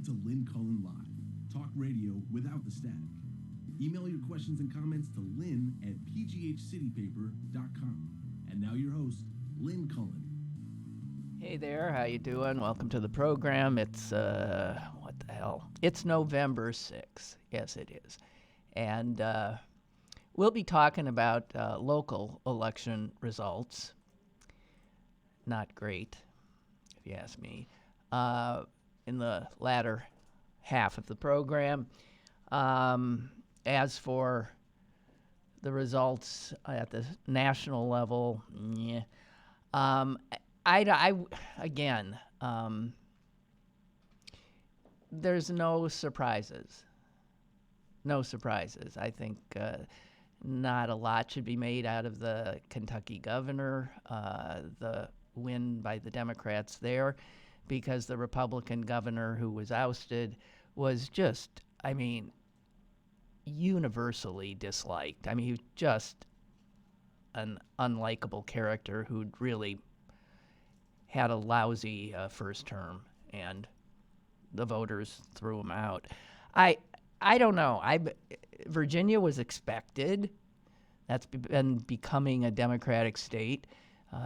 Welcome to Lynn Cullen Live, talk radio without the static. Email your questions and comments to lynn@pghcitypaper.com. And now your host, Lynn Cullen. Hey there, how you doing? Welcome to the program. It's, what the hell? It's November 6th. Yes, it is. And we'll be talking about local election results. Not great, if you ask me. In the latter half of the program. As for the results at the national level, there's no surprises. No surprises. I think not a lot should be made out of the Kentucky governor, the win by the Democrats there, because the Republican governor who was ousted was just, universally disliked. He was just an unlikable character who'd really had a lousy first term, and the voters threw him out. I don't know. Virginia was expected. That's been becoming a Democratic state.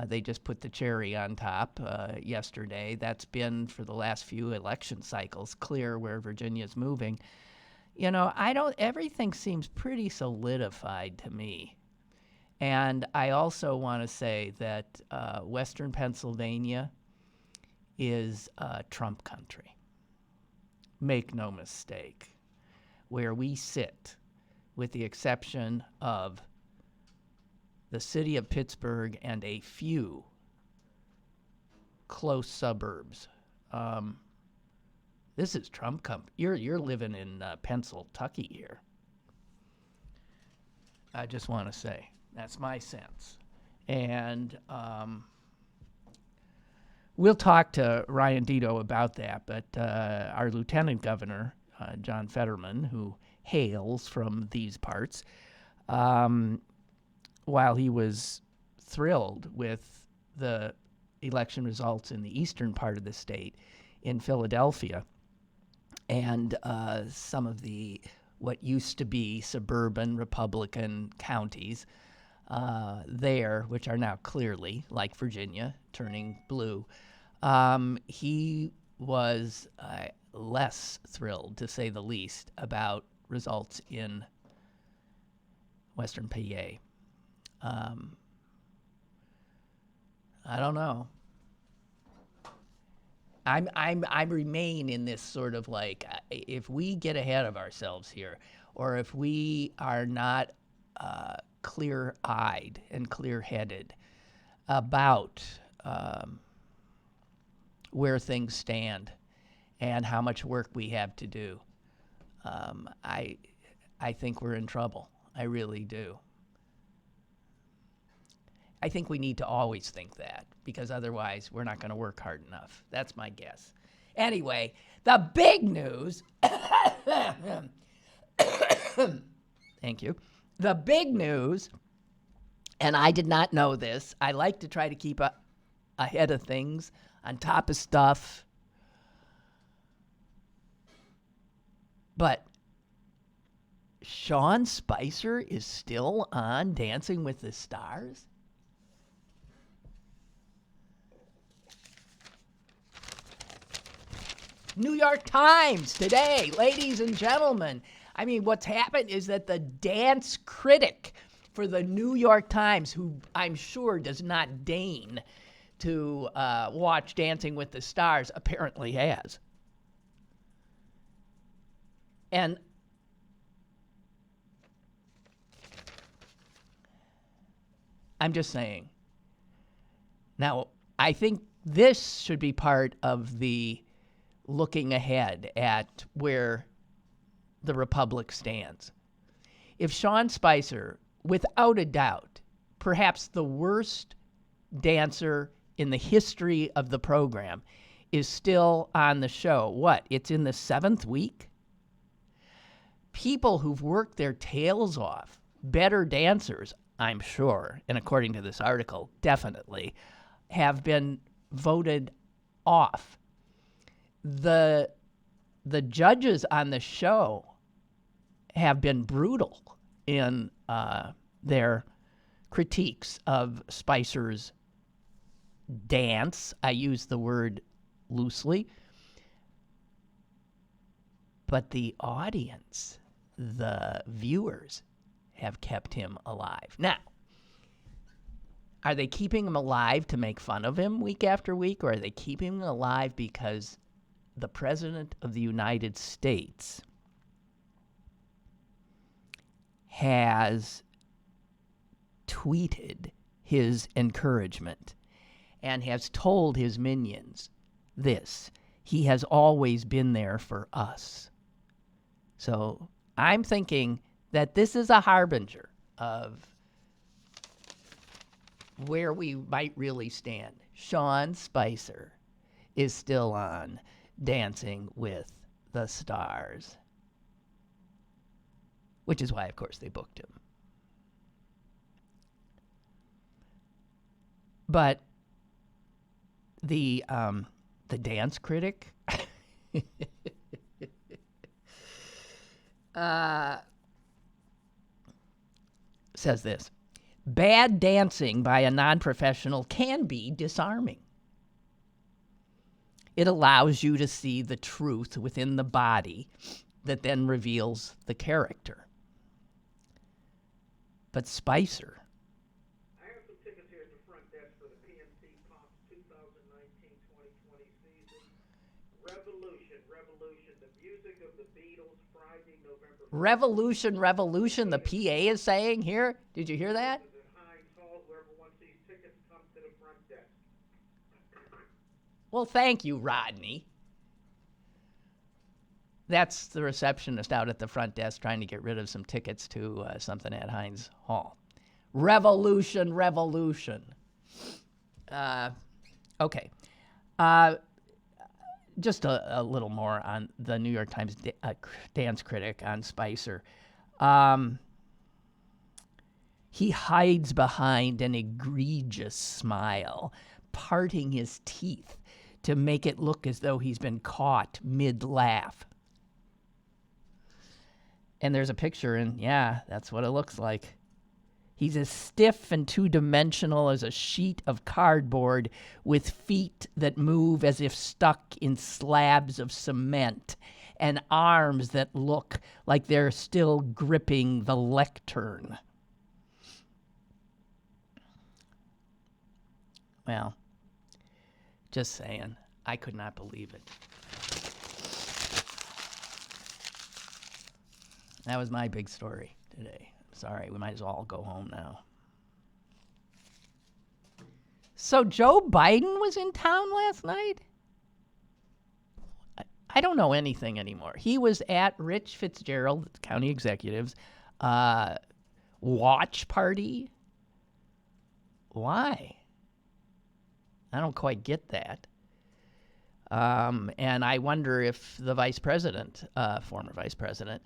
They just put the cherry on top yesterday. That's been, for the last few election cycles, clear where Virginia's moving. Everything seems pretty solidified to me. And I also want to say that Western Pennsylvania is Trump country. Make no mistake. Where we sit, with the exception of the city of Pittsburgh and a few close suburbs. This is Trump country. You're living in Pennsylvania here. I just want to say that's my sense, and we'll talk to Ryan Deto about that. But our Lieutenant Governor John Fetterman, who hails from these parts, while he was thrilled with the election results in the eastern part of the state, in Philadelphia, and some of the what used to be suburban Republican counties there, which are now clearly, like Virginia, turning blue, he was less thrilled, to say the least, about results in Western PA. I don't know. I remain in this sort of if we get ahead of ourselves here, or if we are not clear-eyed and clear-headed about where things stand and how much work we have to do, I think we're in trouble. I really do. I think we need to always think that, because otherwise we're not going to work hard enough. That's my guess. Anyway, the big news, thank you. The big news, and I did not know this. I like to try to keep ahead of things, on top of stuff. But Sean Spicer is still on Dancing with the Stars? New York Times today, ladies and gentlemen. What's happened is that the dance critic for the New York Times, who I'm sure does not deign to watch Dancing with the Stars, apparently has. And I'm just saying. Now, I think this should be part of the looking ahead at where the Republic stands. If Sean Spicer, without a doubt, perhaps the worst dancer in the history of the program, is still on the show, it's in the 7th week? People who've worked their tails off, better dancers, I'm sure, and according to this article, definitely, have been voted off. The the judges on the show have been brutal in their critiques of Spicer's dance. I use the word loosely. But the audience, the viewers, have kept him alive. Now, are they keeping him alive to make fun of him week after week, or are they keeping him alive because the President of the United States has tweeted his encouragement and has told his minions this: he has always been there for us. So I'm thinking that this is a harbinger of where we might really stand. Sean Spicer is still on Dancing with the Stars, which is why, of course, they booked him. But the dance critic says this: bad dancing by a non-professional can be disarming. It allows you to see the truth within the body that then reveals the character. But Spicer, I have some tickets here at the front desk for the PNC Pops 2019-2020 season. Revolution, the music of the Beatles, Friday, November 1st. Revolution, the PA is saying here. Did you hear that? Whoever wants these tickets, come to the front desk. Well, thank you, Rodney. That's the receptionist out at the front desk trying to get rid of some tickets to something at Heinz Hall. Revolution. Okay. Just a little more on the New York Times dance critic on Spicer. He hides behind an egregious smile, parting his teeth to make it look as though he's been caught mid-laugh. And there's a picture, and yeah, that's what it looks like. He's as stiff and two-dimensional as a sheet of cardboard with feet that move as if stuck in slabs of cement and arms that look like they're still gripping the lectern. Well, just saying, I could not believe it. That was my big story today. Sorry, we might as well all go home now. So Joe Biden was in town last night? I don't know anything anymore. He was at Rich Fitzgerald, county executive's, watch party. Why? I don't quite get that. And I wonder if the vice president, former vice president,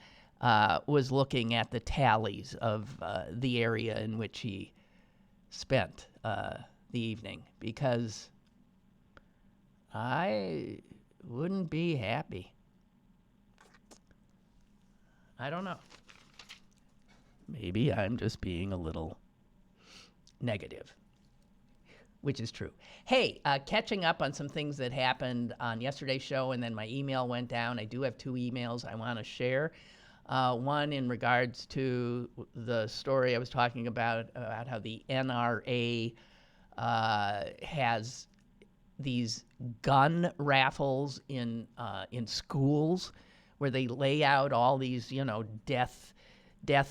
was looking at the tallies of the area in which he spent the evening, because I wouldn't be happy. I don't know. Maybe I'm just being a little negative, which is true. Hey, catching up on some things that happened on yesterday's show, and then my email went down. I do have 2 emails I want to share. One in regards to the story I was talking about how the NRA has these gun raffles in schools where they lay out all these, death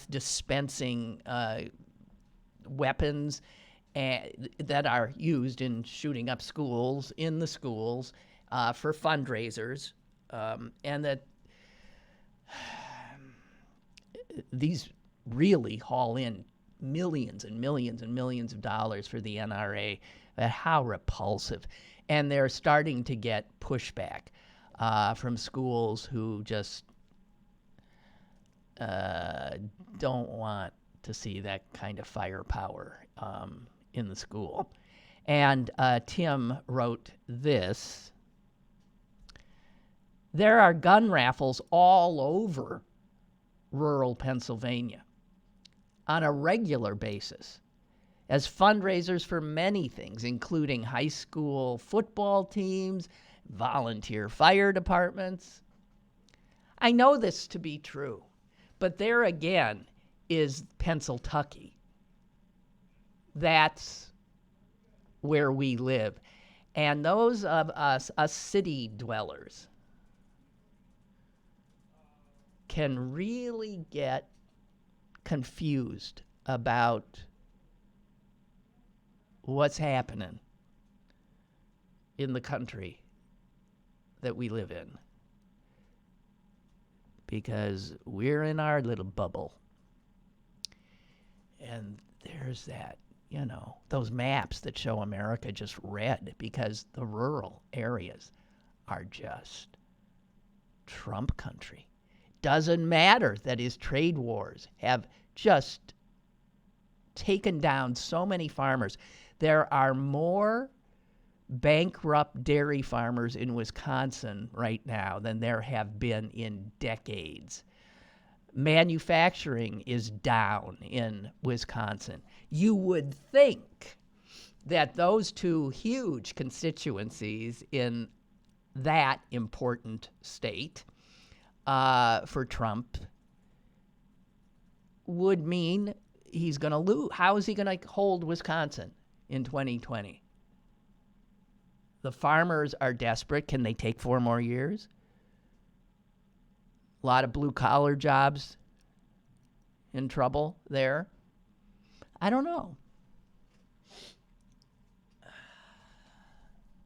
dispensing weapons that are used in shooting up schools, in the schools, for fundraisers, and that these really haul in millions and millions and millions of dollars for the NRA. How repulsive. And they're starting to get pushback from schools who just don't want to see that kind of firepower in the school. And Tim wrote this. There are gun raffles all over rural Pennsylvania on a regular basis as fundraisers for many things, including high school football teams, volunteer fire departments. I know this to be true, but there again is Pennsylvania. That's where we live. And those of us city dwellers, can really get confused about what's happening in the country that we live in, because we're in our little bubble. And there's that, those maps that show America just red because the rural areas are just Trump country. Doesn't matter that his trade wars have just taken down so many farmers. There are more bankrupt dairy farmers in Wisconsin right now than there have been in decades. Manufacturing is down in Wisconsin. You would think that those two huge constituencies in that important state for Trump would mean he's going to lose. How is he going to hold Wisconsin in 2020? The farmers are desperate. Can they take 4 more years? A lot of blue-collar jobs in trouble there. I don't know.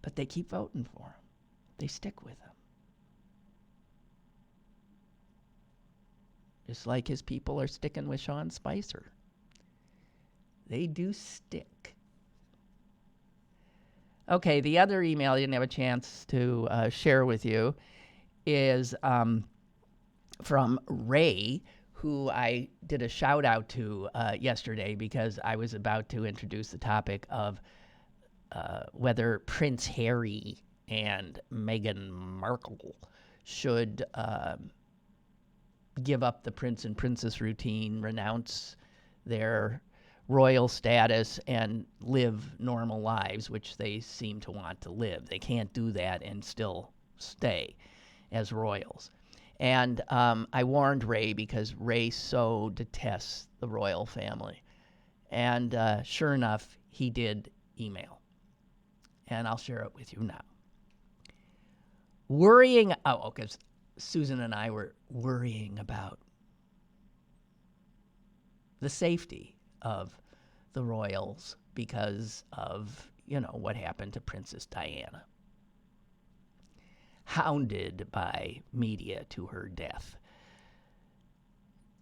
But they keep voting for him. They stick with him. Just like his people are sticking with Sean Spicer. They do stick. Okay, the other email I didn't have a chance to share with you is from Ray, who I did a shout out to yesterday because I was about to introduce the topic of whether Prince Harry and Meghan Markle should give up the prince and princess routine, renounce their royal status, and live normal lives, which they seem to want to live. They can't do that and still stay as royals. And I warned Ray because Ray so detests the royal family. And sure enough, he did email. And I'll share it with you now. Because Susan and I were worrying about the safety of the royals because of, what happened to Princess Diana. Hounded by media to her death.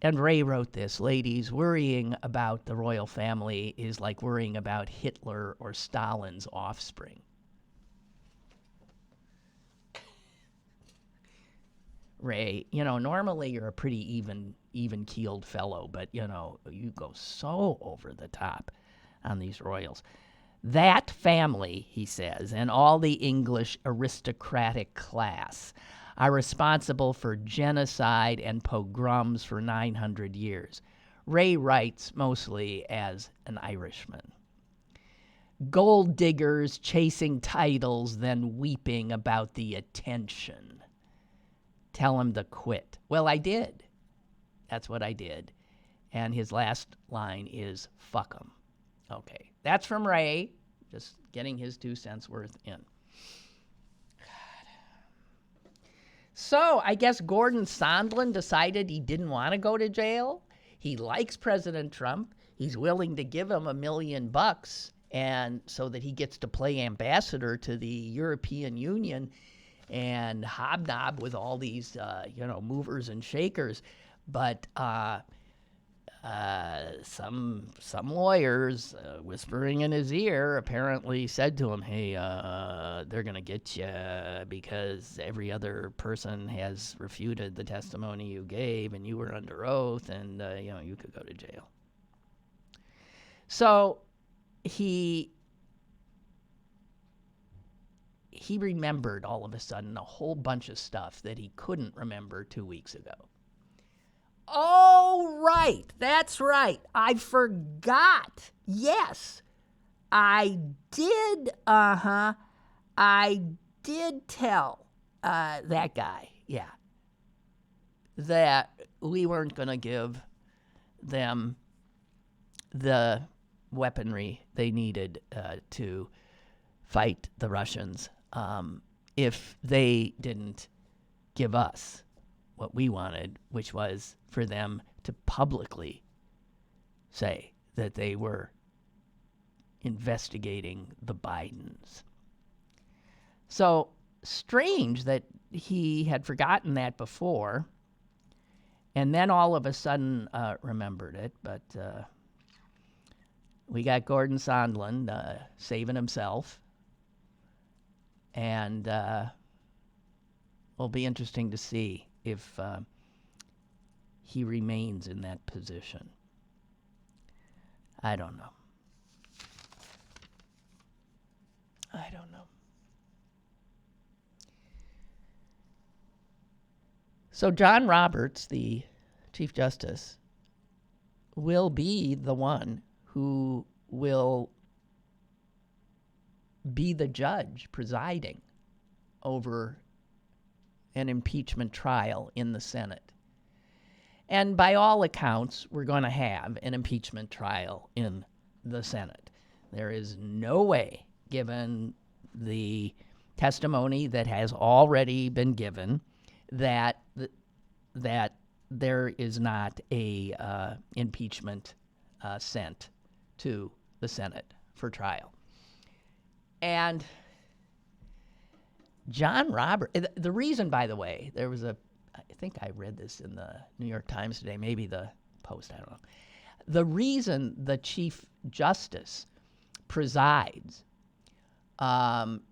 And Ray wrote this: ladies, worrying about the royal family is like worrying about Hitler or Stalin's offspring. Ray, normally you're a pretty even-keeled fellow, but, you go so over the top on these royals. That family, he says, and all the English aristocratic class are responsible for genocide and pogroms for 900 years. Ray writes mostly as an Irishman. Gold diggers chasing titles, then weeping about the attention. Tell him to quit. Well, I did. That's what I did. And his last line is, fuck him. Okay. That's from Ray. Just getting his 2 cents worth in. God. So I guess Gordon Sondland decided he didn't want to go to jail. He likes President Trump. He's willing to give him $1 million and so that he gets to play ambassador to the European Union and hobnob with all these, movers and shakers. But some lawyers whispering in his ear apparently said to him, hey, they're going to get you because every other person has refuted the testimony you gave and you were under oath and, you could go to jail. So he he remembered all of a sudden a whole bunch of stuff that he couldn't remember 2 weeks ago. Oh, right. That's right. I forgot. Yes. I did tell that guy, that we weren't going to give them the weaponry they needed to fight the Russians if they didn't give us what we wanted, which was for them to publicly say that they were investigating the Bidens. So strange that he had forgotten that before and then all of a sudden remembered it, but we got Gordon Sondland saving himself, and it'll be interesting to see if he remains in that position. I don't know. So John Roberts, the Chief Justice, will be the one who will be the judge presiding over an impeachment trial in the Senate. And by all accounts, we're going to have an impeachment trial in the Senate. There is no way, given the testimony that has already been given, that there is not a impeachment sent to the Senate for trial. And John Roberts, the reason, by the way, I think I read this in the New York Times today, maybe the Post, I don't know. The reason the Chief Justice presides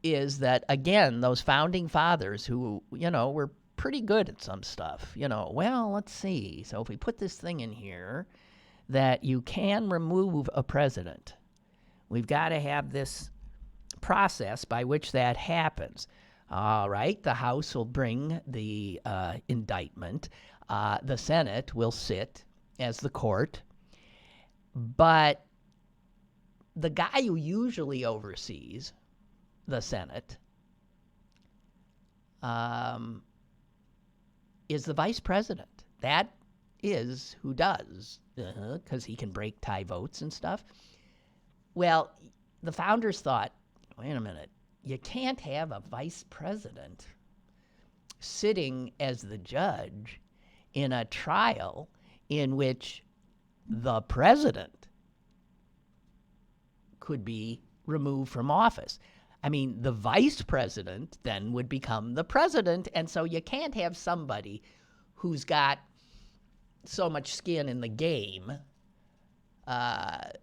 is that, again, those founding fathers who, were pretty good at some stuff, well, let's see. So if we put this thing in here that you can remove a president, we've got to have this process by which that happens. All right, the House will bring the indictment. The Senate will sit as the court. But the guy who usually oversees the Senate is the vice president. That is who does, because he can break tie votes and stuff. Well, the founders thought, wait a minute, you can't have a vice president sitting as the judge in a trial in which the president could be removed from office. I mean, the vice president then would become the president, and so you can't have somebody who's got so much skin in the game,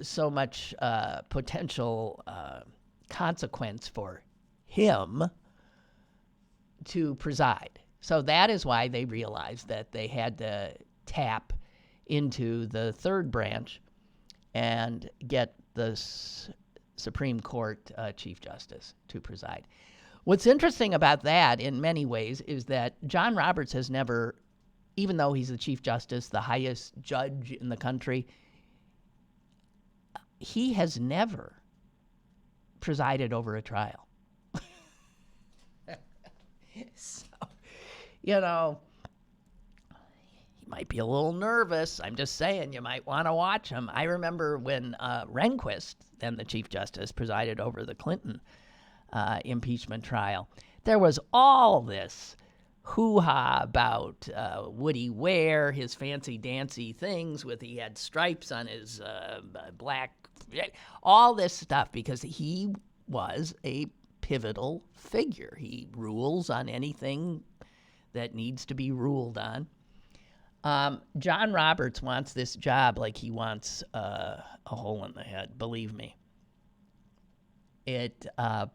so much potential consequence for him to preside. So that is why they realized that they had to tap into the third branch and get the Supreme Court Chief Justice to preside. What's interesting about that in many ways is that John Roberts has never, even though he's the Chief Justice, the highest judge in the country, he has never presided over a trial. So, he might be a little nervous. I'm just saying, you might want to watch him. I remember when Rehnquist, then the Chief Justice, presided over the Clinton impeachment trial. There was all this hoo-ha about would he wear his fancy-dancy things he had stripes on his black, all this stuff, because he was a pivotal figure. He rules on anything that needs to be ruled on. John Roberts wants this job like he wants a hole in the head, believe me. It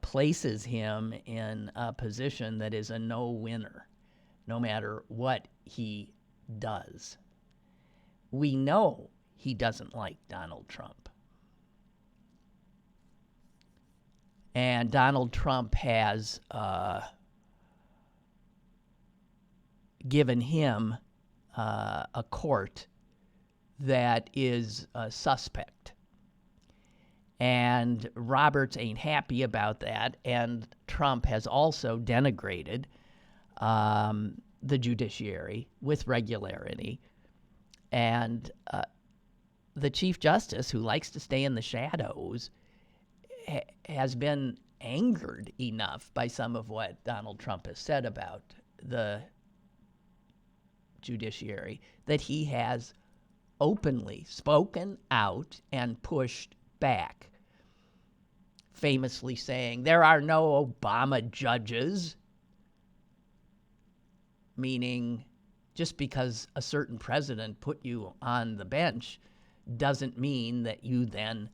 places him in a position that is a no-winner, no matter what he does. We know he doesn't like Donald Trump. And Donald Trump has given him a court that is suspect. And Roberts ain't happy about that, and Trump has also denigrated the judiciary with regularity. And the Chief Justice, who likes to stay in the shadows, has been angered enough by some of what Donald Trump has said about the judiciary that he has openly spoken out and pushed back, famously saying, "There are no Obama judges," meaning just because a certain president put you on the bench doesn't mean that you then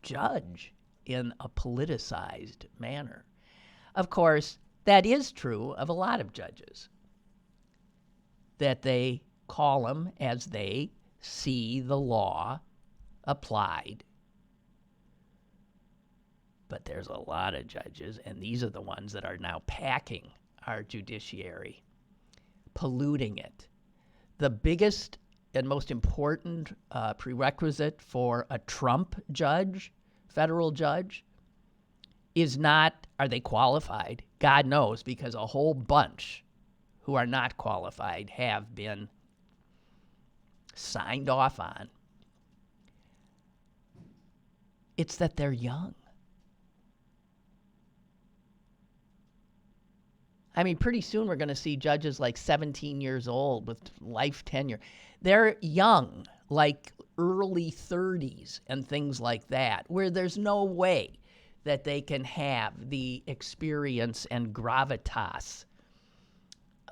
judge in a politicized manner. Of course, that is true of a lot of judges, that they call them as they see the law applied. But there's a lot of judges, and these are the ones that are now packing our judiciary, polluting it. The biggest and most important prerequisite for a Trump judge, federal judge, is not, are they qualified? God knows, because a whole bunch who are not qualified have been signed off on. It's that they're young. I mean, pretty soon we're going to see judges like 17 years old with life tenure. They're young, like early 30s and things like that, where there's no way that they can have the experience and gravitas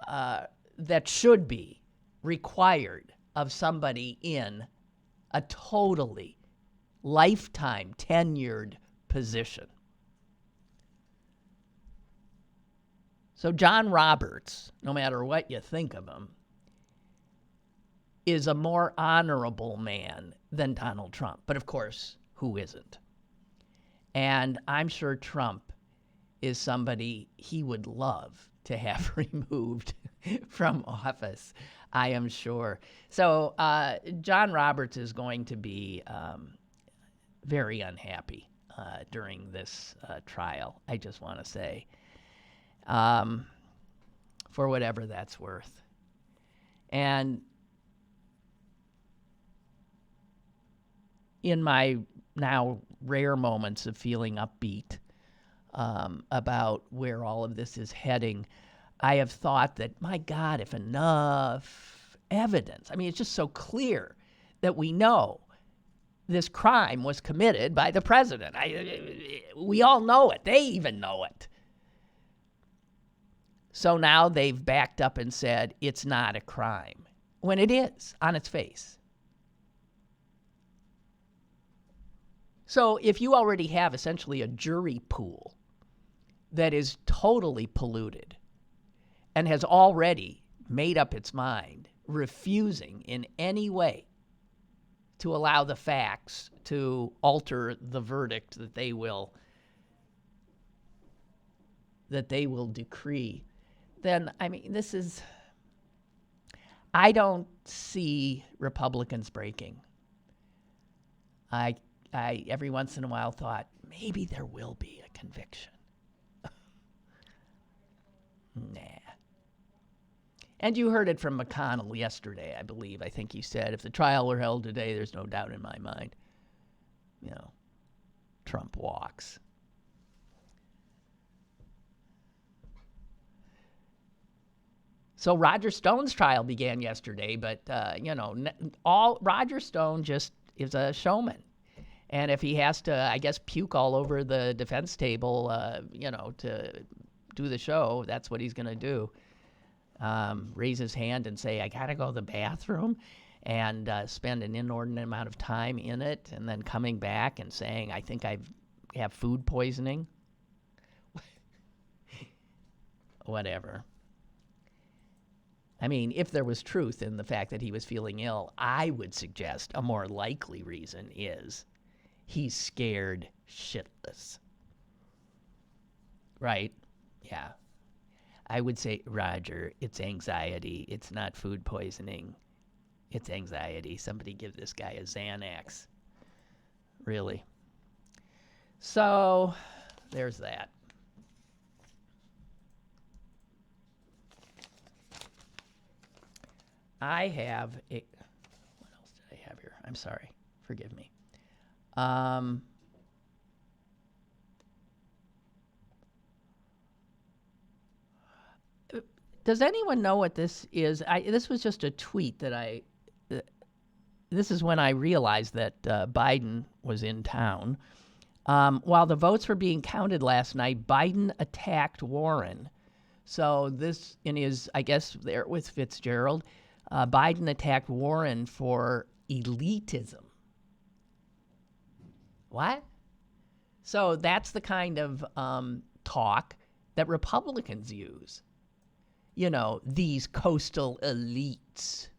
that should be required of somebody in a totally lifetime tenured position. So John Roberts, no matter what you think of him, is a more honorable man than Donald Trump. But of course, who isn't? And I'm sure Trump is somebody he would love to have removed from office. I am sure. So John Roberts is going to be very unhappy during this trial, I just want to say, for whatever that's worth. And in my now rare moments of feeling upbeat about where all of this is heading, I have thought that, my God, if enough evidence, I mean, it's just so clear that we know this crime was committed by the president. We all know it. They even know it. So now they've backed up and said it's not a crime, when it is on its face. So if you already have essentially a jury pool that is totally polluted and has already made up its mind, refusing in any way to allow the facts to alter the verdict that they will decree, then, I mean, this is, I don't see Republicans breaking. I every once in a while thought, maybe there will be a conviction. Nah. And you heard it from McConnell yesterday, I believe. I think he said, if the trial were held today, there's no doubt in my mind, Trump walks. So Roger Stone's trial began yesterday, but, Roger Stone just is a showman. And if he has to, I guess, puke all over the defense table, to do the show, that's what he's going to do. Raise his hand and say, I got to go to the bathroom, and spend an inordinate amount of time in it, and then coming back and saying, I think I have food poisoning. Whatever. I mean, if there was truth in the fact that he was feeling ill, I would suggest a more likely reason is He's scared shitless. Right? Yeah. I would say, Roger, it's anxiety. It's not food poisoning. It's anxiety. Somebody give this guy a Xanax. Really. So, there's that. I have a... What else did I have here? I'm sorry. Forgive me. Does anyone know what this is? This was just a tweet that this is when I realized that Biden was in town. While the votes were being counted last night, Biden attacked Warren. So this, in his, I guess, there with Fitzgerald, Biden attacked Warren for elitism. What? So that's the kind of talk that Republicans use. You know, these coastal elites.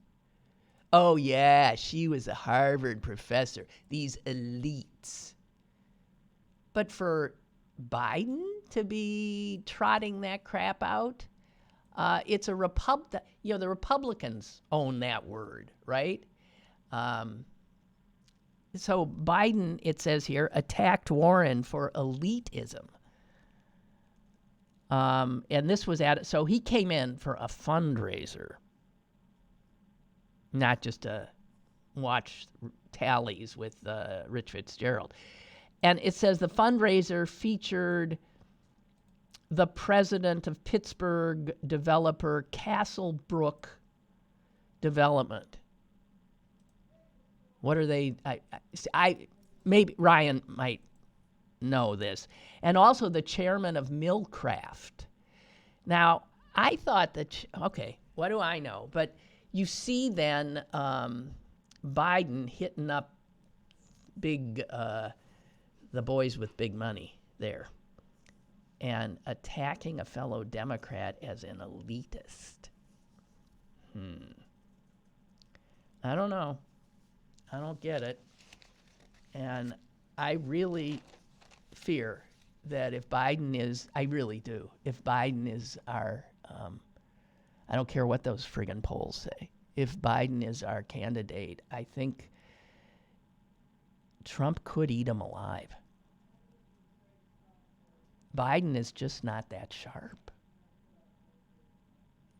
Oh, yeah, she was a Harvard professor. These elites. But for Biden to be trotting that crap out, it's a the Republicans own that word, right? So Biden, it says here, attacked Warren for elitism. And this was so he came in for a fundraiser, not just to watch tallies with Rich Fitzgerald. And it says the fundraiser featured the president of Pittsburgh developer Castlebrook Development. What are they? Maybe Ryan might know this. And also the chairman of Millcraft. Now, I thought that, okay, what do I know? But you see then Biden hitting up the boys with big money there and attacking a fellow Democrat as an elitist. I don't know. I don't get it. And I really fear that if Biden is, I really do, if Biden is our, I don't care what those friggin' polls say, if Biden is our candidate, I think Trump could eat him alive. Biden is just not that sharp.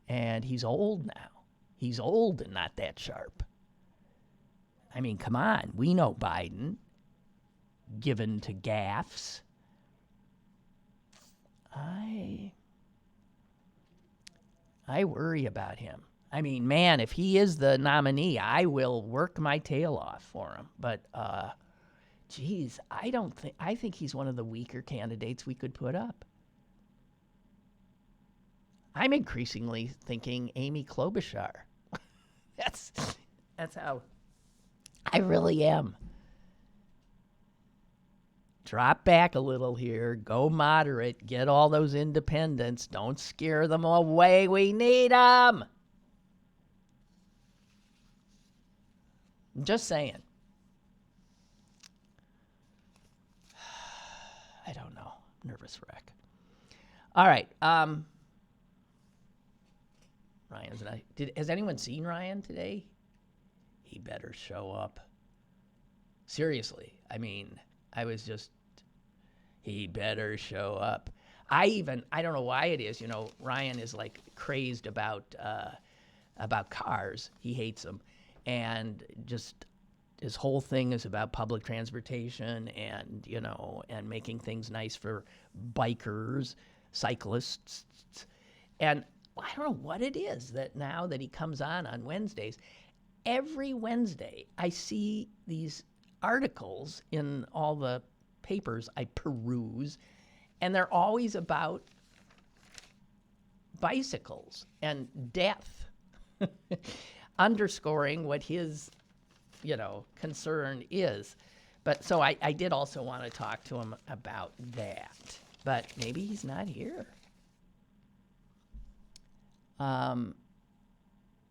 And he's old now. He's old and not that sharp. I mean, come on. We know Biden, given to gaffes. I worry about him. I mean, man, if he is the nominee, I will work my tail off for him. But, geez, I think he's one of the weaker candidates we could put up. I'm increasingly thinking Amy Klobuchar. That's how I really am. Drop back a little here. Go moderate. Get all those independents. Don't scare them away. We need them. I'm just saying. I don't know. Nervous wreck. All right. Ryan's not. Has anyone seen Ryan today? He better show up. Seriously. I mean, he better show up. I don't know why it is, Ryan is like crazed about cars. He hates them. And just his whole thing is about public transportation and, and making things nice for bikers, cyclists. And I don't know what it is that now that he comes on Wednesdays, every Wednesday I see these articles in all the papers I peruse, and they're always about bicycles and death, underscoring what his, concern is. But so I did also want to talk to him about that, but maybe he's not here. And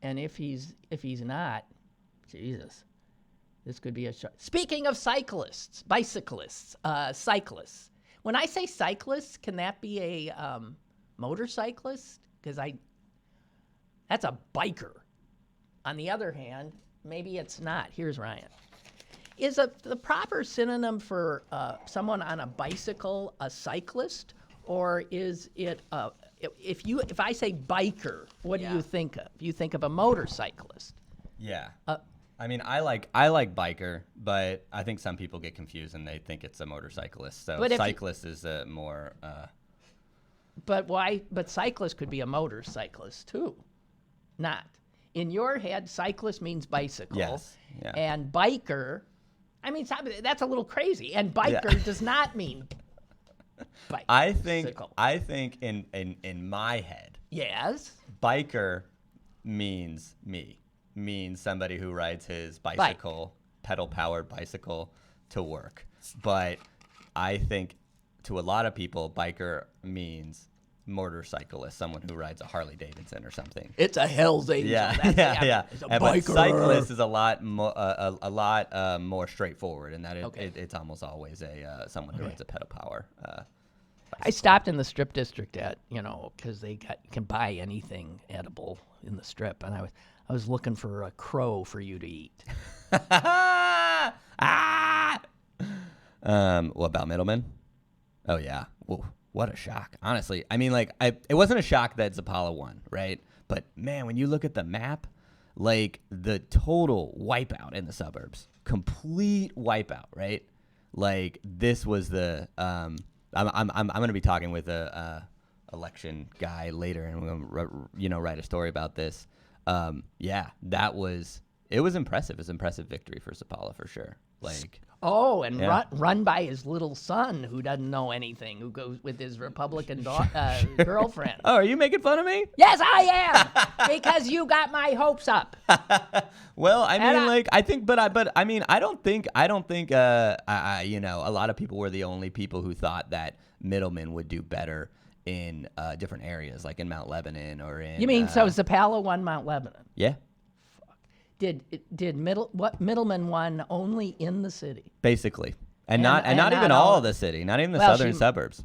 if he's not, Jesus, This could be a short. Speaking of cyclists, bicyclists, cyclists. When I say cyclists, can that be a motorcyclist? Because that's a biker. On the other hand, maybe it's not. Here's Ryan. Is the proper synonym for someone on a bicycle a cyclist, or is it if I say biker, what do you think of? You think of a motorcyclist. Yeah. I mean, I like biker, but I think some people get confused and they think it's a motorcyclist. So cyclist is a more. But why? But cyclist could be a motorcyclist too. Not in your head. Cyclist means bicycle. Yes. Yeah. And biker. I mean, that's a little crazy. And biker does not mean bicycle. I think in my head. Yes. Biker means somebody who rides his bicycle, pedal-powered bicycle, to work. But I think to a lot of people, biker means motorcyclist, someone who rides a Harley Davidson or something. It's a Hell's Angel. Yeah. It's a biker. But cyclist is a lot more straightforward in that it's almost always someone who rides a pedal power. I stopped in the Strip District because you can buy anything edible in the Strip, and I was looking for a crow for you to eat. What about Middleman? Oh yeah. Whoa, what a shock. Honestly, I mean, it wasn't a shock that Zapala won, right? But man, when you look at the map, like the total wipeout in the suburbs, complete wipeout, right? Like this was the I'm going to be talking with a election guy later, and we're going to write a story about this. It was impressive. It was an impressive victory for Zapala for sure. Run by his little son who doesn't know anything, who goes with his Republican girlfriend. Oh, are you making fun of me? Yes, I am, because you got my hopes up. Well, I mean, I don't think a lot of people were the only people who thought that Middleman would do better in different areas, like in Mount Lebanon or in. You mean so Zapala won Mount Lebanon? Yeah. Did Middleman won only in the city? Basically, and not even all of the city, not even the southern suburbs.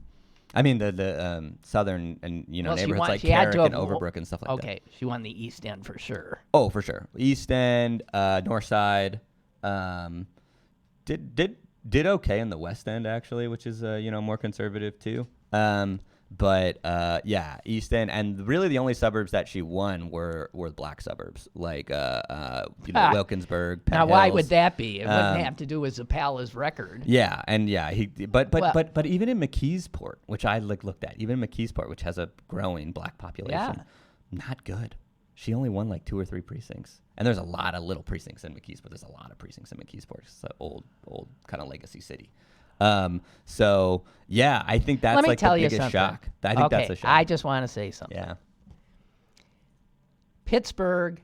I mean the southern and neighborhoods like Carrick and Overbrook and stuff like that. Okay, she won the East End for sure. Oh, for sure. East End, North Side, did okay in the West End actually, which is more conservative too. But East End, and really the only suburbs that she won were black suburbs, like Wilkinsburg, Penn Now, why Hills. would that be? It wouldn't have to do with Zapala's record. Yeah, and but even in McKeesport, which I looked at, even in McKeesport, which has a growing black population, not good. She only won like 2 or 3 precincts, and there's a lot of little precincts in McKeesport. There's a lot of precincts in McKeesport. It's an old kind of legacy city. I think that's like the biggest shock. I think that's a shock. I just want to say something. Yeah. Pittsburgh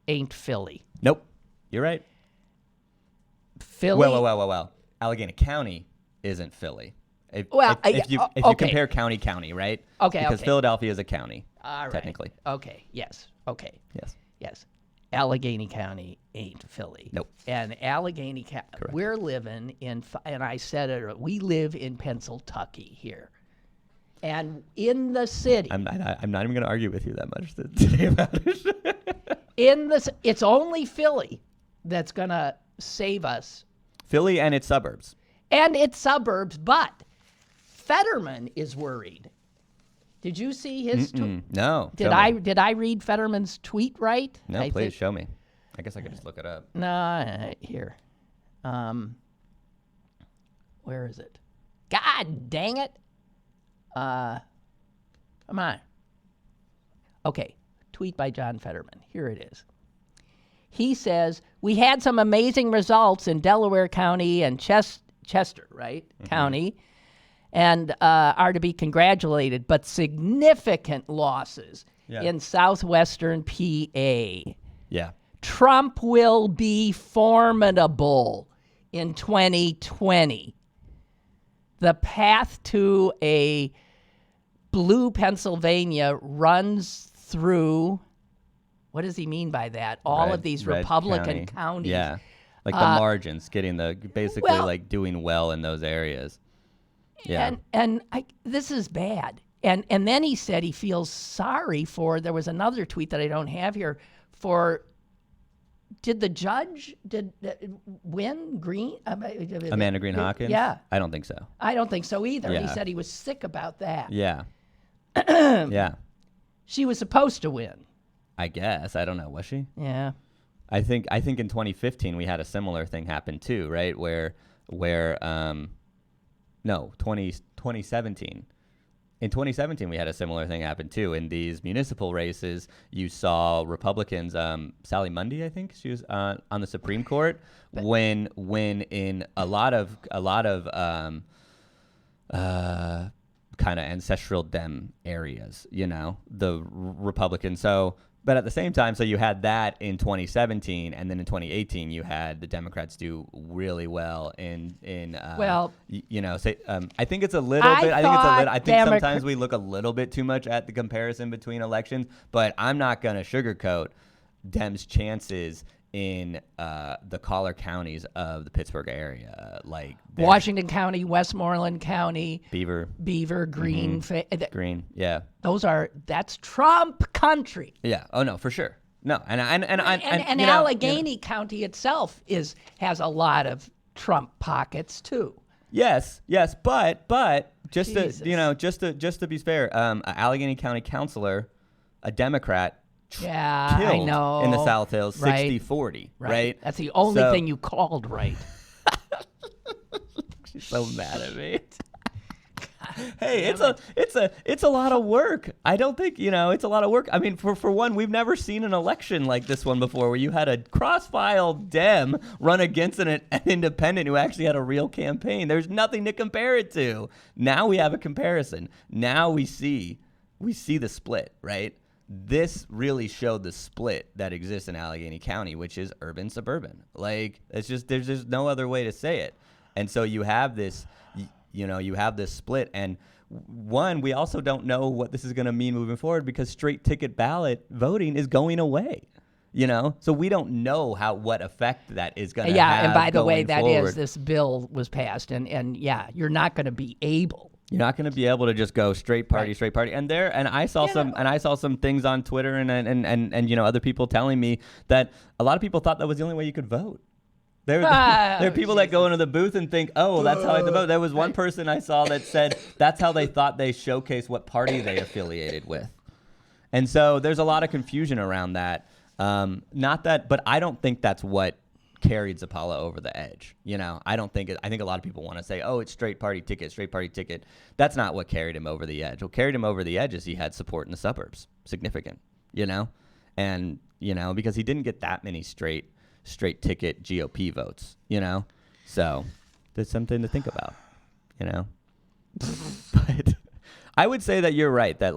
ain't Philly. Nope. You're right. Philly. Well. Allegheny County isn't Philly. If you compare county, right? Okay. Because Philadelphia is a county. All right. Technically. Okay. Yes. Okay. Yes. Allegheny County ain't Philly. Nope. And Allegheny County, we're living in, and I said it, we live in Pennsylvania here. And in the city. I'm not even going to argue with you that much today about it. It's only Philly that's going to save us. Philly and its suburbs. But Fetterman is worried. Did you see his tweet? No. Did I read Fetterman's tweet right? No, please show me. I guess I could just look it up. No, here. Where is it? God dang it. Come on. Okay, tweet by John Fetterman. Here it is. He says, we had some amazing results in Delaware County and Chester, right? Mm-hmm. County. And are to be congratulated, but significant losses in southwestern PA. Yeah. Trump will be formidable in 2020. The path to a blue Pennsylvania runs through, what does he mean by that? All of these Republican counties. Yeah. Like the margins, getting basically well- like doing well in those areas. Yeah. And this is bad. And then he said he feels sorry for, there was another tweet that I don't have here, for, did the judge win? Amanda Green Hawkins? Yeah. I don't think so. I don't think so either. Yeah. He said he was sick about that. Yeah. Yeah. She was supposed to win. I guess. I don't know. Was she? Yeah. I think in 2015 we had a similar thing happen too, right? Where 2017. In 2017, we had a similar thing happen too. In these municipal races, you saw Republicans, Sally Mundy, I think she was on the Supreme Court, when in a lot of kind of ancestral Dem areas, the Republicans. But at the same time, so you had that in 2017, and then in 2018, you had the Democrats do really well I think it's a little bit. I think sometimes we look a little bit too much at the comparison between elections, but I'm not going to sugarcoat Dems' chances in the collar counties of the Pittsburgh area, like Washington County, Westmoreland County, Beaver, Green, Green, yeah. That's Trump country. Yeah. Oh no, for sure. No, and Allegheny County itself has a lot of Trump pockets too. Yes, but just to be fair, Allegheny County councilor, a Democrat, killed I know. in the South Hills, Right. 60-40, right? That's the only thing you called right. She's so mad at me. Hey, it's a lot of work. I don't think, it's a lot of work. I mean, for one, we've never seen an election like this one before, where you had a cross-file Dem run against an independent who actually had a real campaign. There's nothing to compare it to. Now we have a comparison. Now we see the split, right? This really showed the split that exists in Allegheny County, which is urban-suburban. Like, there's just no other way to say it. And so you have this, you have this split. And one, we also don't know what this is going to mean moving forward, because straight ticket ballot voting is going away. So we don't know what effect that is going to have. Yeah, and by the way, forward. this bill was passed, and you're not going to be able. You're not going to be able to just go straight party. And I saw some things on Twitter and other people telling me that a lot of people thought that was the only way you could vote. There are people that go into the booth and think, oh, that's how I have to vote. There was one person I saw that said that's how they thought they showcased what party they affiliated with. And so there's a lot of confusion around that. But I don't think that's what carried Zappala over the edge. I don't think I think a lot of people want to say, oh, it's straight party ticket. That's not what carried him over the edge. What carried him over the edge is he had support in the suburbs, significant, and because he didn't get that many straight ticket GOP votes, so that's something to think about, but I would say that you're right, that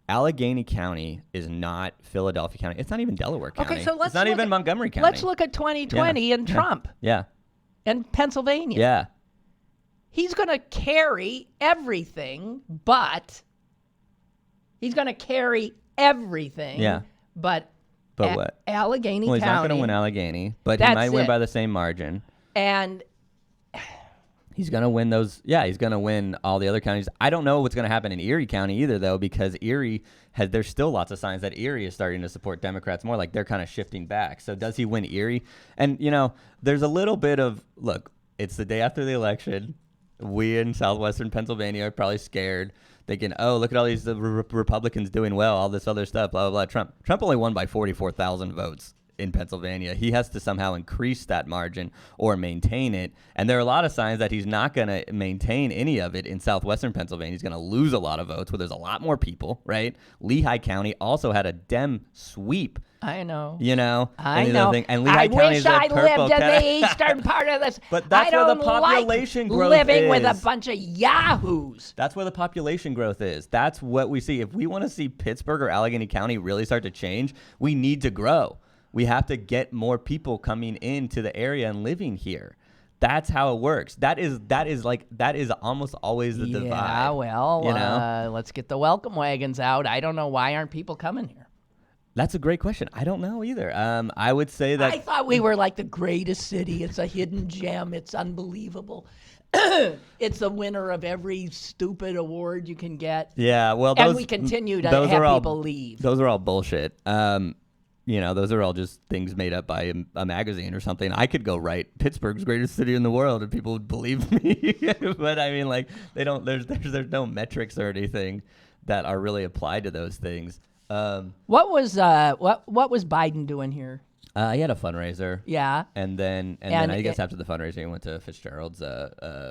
Allegheny County is not Philadelphia County. It's not even Delaware County. Okay, so let's it's not even Montgomery County. Let's look at 2020 and Trump. Yeah. And Pennsylvania. Yeah. He's going to carry everything, but Yeah. But what? Allegheny Well, he's County. not going to win Allegheny, but he might win by the same margin. And he's going to win those. Yeah, he's going to win all the other counties. I don't know what's going to happen in Erie County either, though, because there's still lots of signs that Erie is starting to support Democrats more. Like, they're kind of shifting back. So does he win Erie? And, there's a little bit of, look, it's the day after the election. We in southwestern Pennsylvania are probably scared, thinking, oh, look at all these Republicans doing well, all this other stuff, blah, blah, blah. Trump only won by 44,000 votes in Pennsylvania. He has to somehow increase that margin or maintain it. And there are a lot of signs that he's not going to maintain any of it in southwestern Pennsylvania. He's going to lose a lot of votes where there's a lot more people, right? Lehigh County also had a Dem sweep. I know. I know. And Lehigh County is I a purple lived in county. the eastern part of this. But that's where the population growth living is. with a bunch of yahoos. That's where the population growth is. That's what we see. If we want to see Pittsburgh or Allegheny County really start to change, we need to grow. We have to get more people coming into the area and living here. That's how it works. That is almost always the divide. Yeah, well, let's get the welcome wagons out. I don't know, why aren't people coming here? That's a great question. I don't know either. I would say that I thought we were like the greatest city. It's a hidden gem. It's unbelievable. It's the winner of every stupid award you can get. Yeah, well, and we continue to have people leave. Those are all bullshit. Those are all just things made up by a magazine or something. I could go write Pittsburgh's greatest city in the world, and people would believe me. But I mean, like, they don't. There's no metrics or anything that are really applied to those things. What was Biden doing here? He had a fundraiser. Yeah. And then I guess after the fundraiser, he went to Fitzgerald's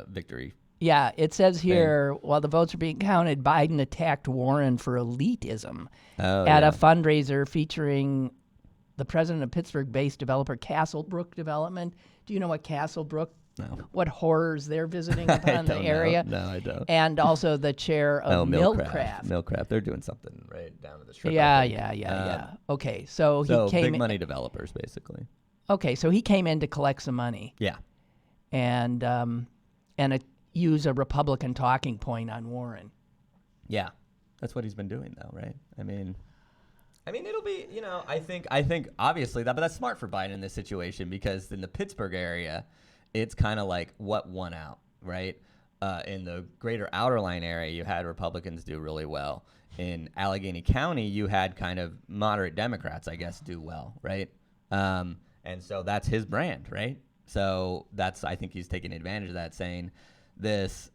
victory. Yeah, it says here, while the votes are being counted, Biden attacked Warren for elitism at a fundraiser featuring the president of Pittsburgh-based developer Castlebrook Development. Do you know what Castlebrook? No. What horrors they're visiting upon the area? No, I don't. And also the chair of Millcraft. Millcraft, they're doing something right down to the strip. Yeah. Okay, so he came big money developers, basically. Okay, so he came in to collect some money. Yeah. And use a Republican talking point on Warren. Yeah, that's what he's been doing, though, right? I mean, it'll be, I think obviously but that's smart for Biden in this situation, because in the Pittsburgh area, it's kind of like what won out, right? In the greater Outer Line area, you had Republicans do really well. In Allegheny County, you had kind of moderate Democrats, I guess, do well, right? And so that's his brand, right? So I think he's taking advantage of that, saying this,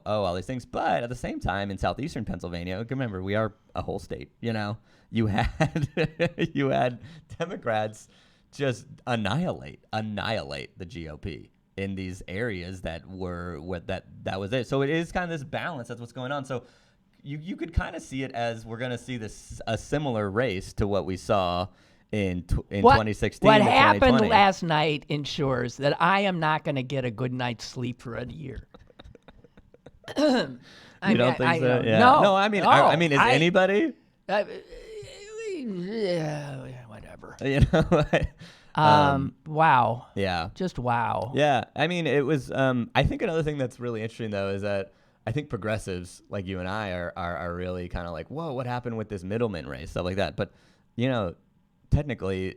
all these things. But at the same time, in southeastern Pennsylvania, remember, we are a whole state, you had Democrats just annihilate the GOP in these areas that was it. So it is kind of this balance. That's what's going on. So you could kind of see it as we're going to see a similar race to what we saw in 2016. What happened last night ensures that I am not going to get a good night's sleep for a year. You don't think so? Yeah. No. I mean, is anybody? Yeah, whatever. Wow. Yeah. Just wow. Yeah. I mean, it was. I think another thing that's really interesting though is that I think progressives like you and I are really kind of like, whoa, what happened with this middleman race, stuff like that. But technically,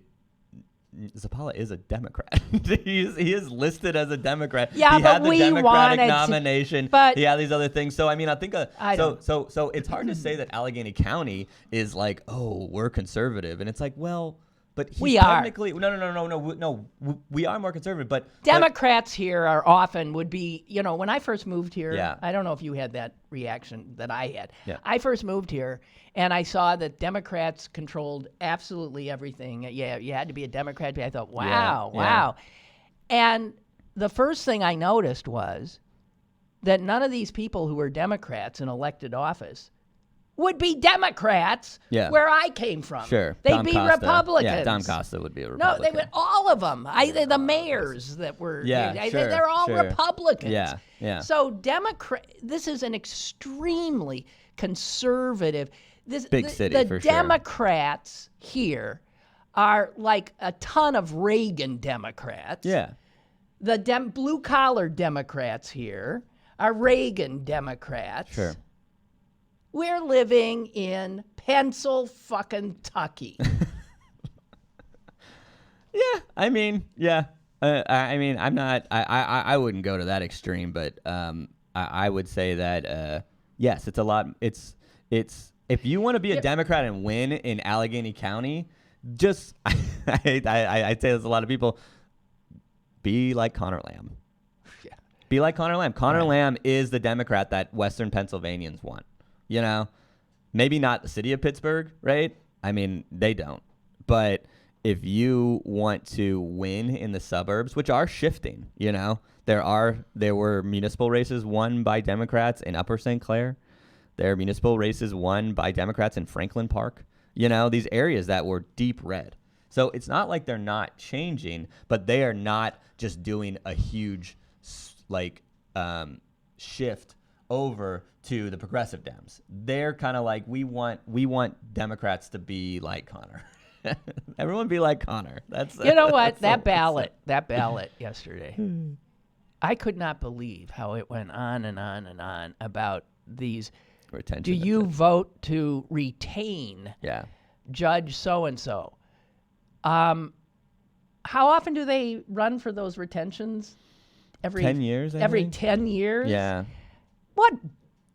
Zappala is a Democrat. He is listed as a Democrat. Yeah, he had the Democratic nomination. But he had these other things. So I mean, I think so it's hard to say that Allegheny County is like, oh, we're conservative, and it's like, well, but we technically no, we are more conservative, but Democrats here would be, when I first moved here, I don't know if you had that reaction that I had. Yeah. I first moved here and I saw that Democrats controlled absolutely everything. Yeah, you had to be a Democrat. I thought, wow. And the first thing I noticed was that none of these people who were Democrats in elected office would be Democrats where I came from. Sure. They'd be Republicans. Yeah, Tom Costa would be a Republican. No, they would, all of them. The mayors that were, they're all Republicans. Yeah. So this is an extremely conservative. Big city, for sure. The Democrats here are like a ton of Reagan Democrats. Yeah. The blue-collar Democrats here are Reagan Democrats. Sure. We're living in Pennsylvania. Yeah, I mean, I'm not. I wouldn't go to that extreme, but I would say that yes, it's a lot. It's if you want to be a Democrat and win in Allegheny County, just I say there's a lot of people. Be like Connor Lamb. Yeah. Be like Connor Lamb. Connor Lamb is the Democrat that Western Pennsylvanians want. Maybe not the city of Pittsburgh, right? I mean, they don't. But if you want to win in the suburbs, which are shifting, there were municipal races won by Democrats in Upper St. Clair. There are municipal races won by Democrats in Franklin Park. These areas that were deep red. So it's not like they're not changing, but they are not just doing a huge shift over to the progressive Dems. They're kind of like, we want Democrats to be like Connor. Everyone be like Connor. That's what? That ballot yesterday. I could not believe how it went on and on and on about these. Retention. Do you vote to retain Judge so-and-so. How often do they run for those retentions? Every 10 years, I Every think? 10 years? Yeah. What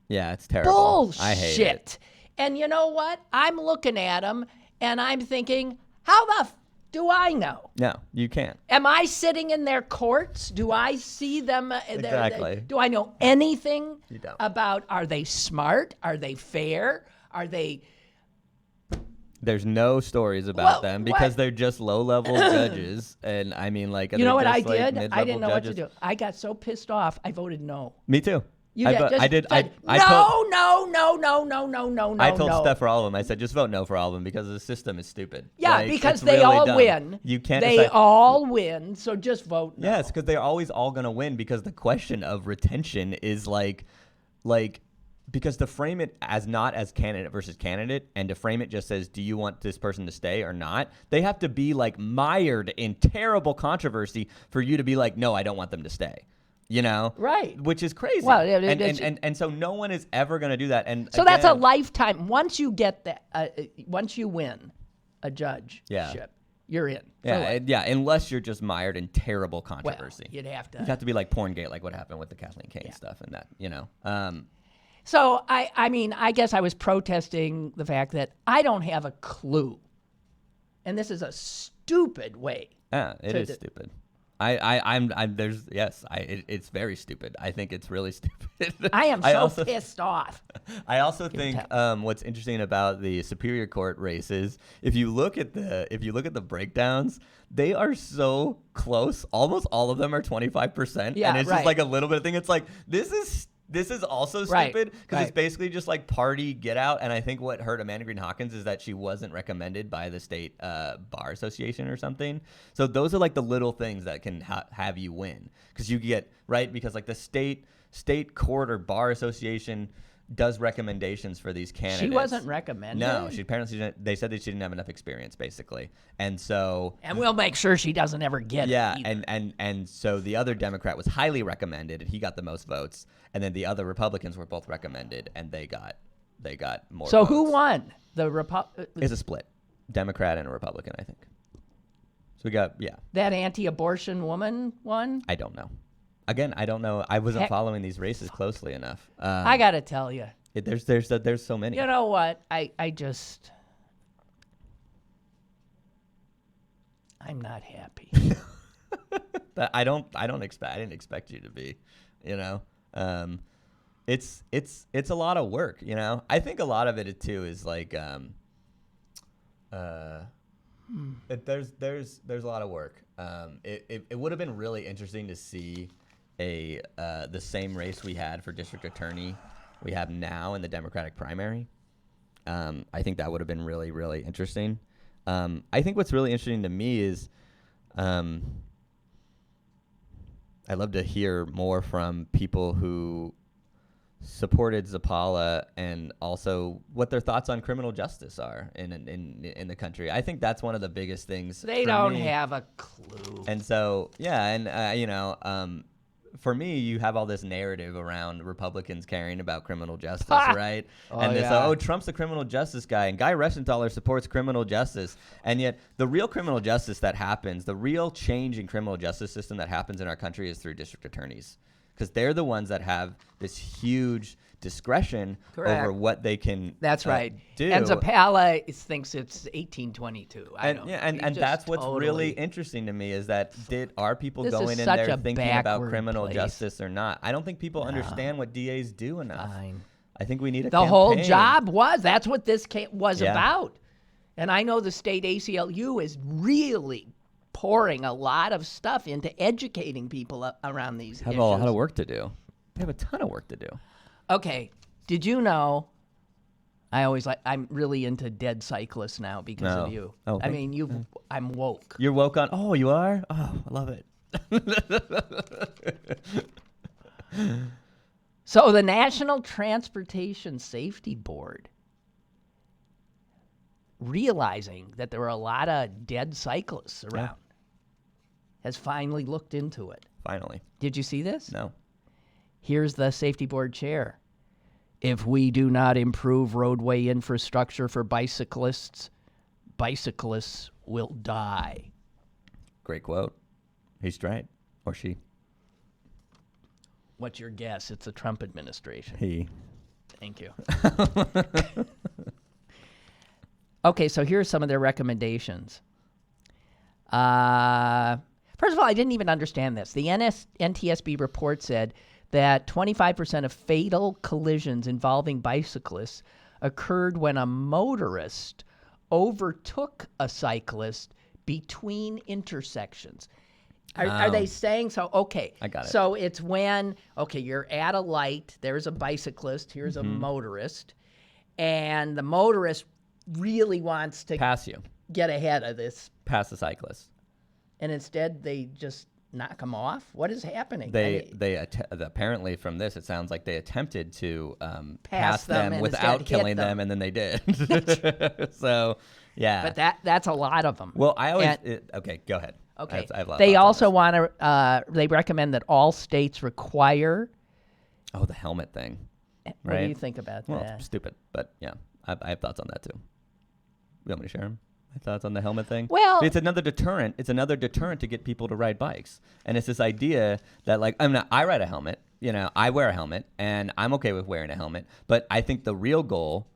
Yeah, it's terrible. bullshit. I hate it. And you know what? I'm looking at them and I'm thinking, how the do I know? No, you can't. Am I sitting in their courts? Do I see them? Exactly. Do I know anything You don't. about, are they smart? Are they fair? Are they... There's no stories about Well, them because what? they're just low-level judges. And I mean, like, You know what I just, like, did? I mid-level didn't know judges. what to do. I got so pissed off, I voted no. Me too. You I, got- vo- just- I did. just- I no, told, no, I told no. Steph for all of them. I said, just vote no for all of them because the system is stupid. Yeah, Like, because it's they really all dumb. win. You can't. They decide- all win, so just vote no. Yes, because they're always all gonna win because the question of retention is like, because to frame it as not as candidate versus candidate, and to frame it just says, do you want this person to stay or not? They have to be like mired in terrible controversy for you to be like, no, I don't want them to stay. You know, Right. Which is crazy. Well, yeah, and so no one is ever gonna do that. And So that's a again, lifetime. Once you get that, once you win a judgeship, Yeah. you're in. for Yeah, life. yeah. Unless you're just mired in terrible Well, controversy. you'd have to. You'd have to be like Porngate, like what happened with the Kathleen Kane stuff and that, you know. So I mean, I guess I was protesting the fact that I don't have a clue, and this is a stupid way. Yeah, it is stupid. It's very stupid. I think it's really stupid. I am so pissed off. I also think tell. what's interesting about the Superior Court races, if you look at the breakdowns, they are so close. Almost all of them are 25%, Yeah, and it's right. just like a little bit of thing. It's like this is also Right, stupid because right. it's basically just like party get out. And I think what hurt Amanda Green Hawkins is that she wasn't recommended by the state bar association or something. So those are like the little things that can have you win because you get right because like the state court or bar association does recommendations for these candidates. She wasn't recommended. No, she apparently didn't, they said that she didn't have enough experience basically, and so. And we'll make sure she doesn't ever get Yeah, it. either. and so the other Democrat was highly recommended, and he got the most votes, and then the other Republicans were both recommended, and they got more. So votes. who won? The It's a split, Democrat and a Republican, I think. So we got that anti-abortion woman won? I don't know. Again, I don't know. I wasn't Heck. following these races closely enough. I got to tell you. There's so many. You know what? I just I'm not happy. I didn't expect you to be, you know. It's a lot of work, you know. I think a lot of it too is like there's a lot of work. It would have been really interesting to see the same race we had for district attorney we have now in the Democratic primary. I think that would have been really, really interesting. I think what's really interesting to me is I'd love to hear more from people who supported Zapala and also what their thoughts on criminal justice are in the country. I think that's one of the biggest things. They for don't me. have a clue. And so, yeah, and you know, for me, you have all this narrative around Republicans caring about criminal justice, right? Oh, and this, yeah. Trump's a criminal justice guy, and Guy Reschenthaler supports criminal justice. And yet, the real criminal justice that happens, the real change in criminal justice system that happens in our country is through district attorneys, because they're the ones that have this huge discretion Correct. over what they can That's right. do. And Zapala thinks it's 1822. And that's what's really interesting to me is that are people This is going in such there a thinking about backward criminal place. justice or not? I don't think people understand what DAs do enough. Fine. I think we need a The whole campaign. job that's what this was Yeah. about. And I know the state ACLU is really pouring a lot of stuff into educating people around these Have issues. a lot of work to do. We have a ton of work to do. Okay, did you know? I'm really into dead cyclists now because No. of you. Oh, I mean, I'm woke. You're woke on. Oh, you are. Oh, I love it. So the National Transportation Safety Board, realizing that there were a lot of dead cyclists around, has finally looked into it. Finally. Did you see this? No. Here's the safety board chair. If we do not improve roadway infrastructure for bicyclists, bicyclists will die. Great quote. He's right. Or she. What's your guess? It's the Trump administration. He. Thank you. Okay, so here are some of their recommendations. First of all, I didn't even understand this. The NTSB report said that 25% of fatal collisions involving bicyclists occurred when a motorist overtook a cyclist between intersections. Are they saying so? Okay. I got it. So it's when, you're at a light, there's a bicyclist, here's a motorist, and the motorist really wants to Pass you. get ahead of this, Pass the cyclist. and instead they just knock them off? What is happening? Apparently from this, it sounds like they attempted to Pass them and without instead killing hit them, them. and then they did. So, yeah. But that's a lot of them. Well, I always... And- okay, go ahead. Okay. I have a lot of They thoughts on also want to. They recommend that all states require. this. Oh, the helmet thing. What Right. do you think about Well, that? it's stupid, but yeah, I have thoughts on that too. You want me to share them? My thoughts on the helmet thing? Well- it's another deterrent. It's another deterrent to get people to ride bikes, and it's this idea that I ride a helmet. I wear a helmet, and I'm okay with wearing a helmet. But I think the real goal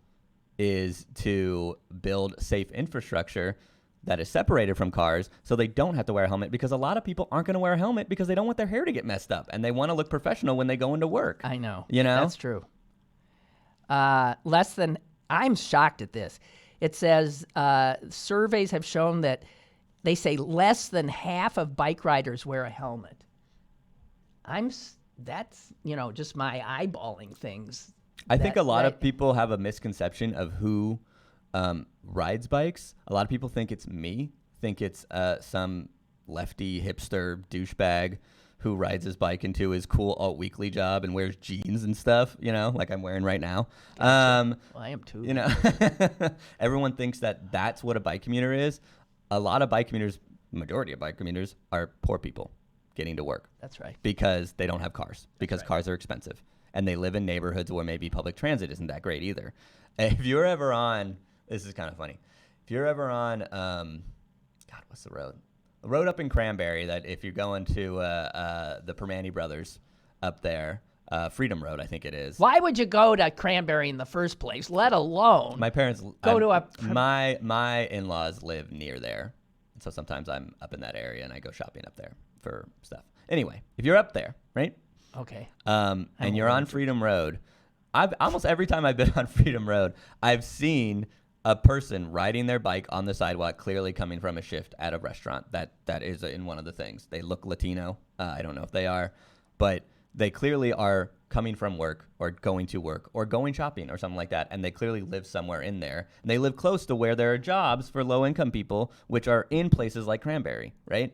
is to build safe infrastructure that is separated from cars so they don't have to wear a helmet, because a lot of people aren't going to wear a helmet because they don't want their hair to get messed up and they want to look professional when they go into work. I know. That's true. I'm shocked at this. It says surveys have shown that they say less than half of bike riders wear a helmet. That's just my eyeballing things. I think a lot of that- people have a misconception of who rides bikes. A lot of people think it's me, think it's some lefty hipster douchebag who rides his bike into his cool alt weekly job and wears jeans and stuff, like I'm wearing right now. Well, I am too. Everyone thinks that that's what a bike commuter is. A lot of bike commuters, majority of bike commuters, are poor people getting to work. That's right. Because they don't have cars, because cars are expensive. And they live in neighborhoods where maybe public transit isn't that great either. If you're ever on, this is kind of funny. If you're ever on, what's the road? A road up in Cranberry that if you're going to the Permane Brothers up there, Freedom Road, I think it is. Why would you go to Cranberry in the first place, let alone My parents go to a... my in-laws live near there. So sometimes I'm up in that area and I go shopping up there for stuff. Anyway, if you're up there, right? Okay. And you're on Freedom Road, almost every time I've been on Freedom Road, I've seen a person riding their bike on the sidewalk, clearly coming from a shift at a restaurant. That is in one of the things. They look Latino. I don't know if they are, but they clearly are coming from work or going to work or going shopping or something like that. And they clearly live somewhere in there. And they live close to where there are jobs for low-income people, which are in places like Cranberry, right?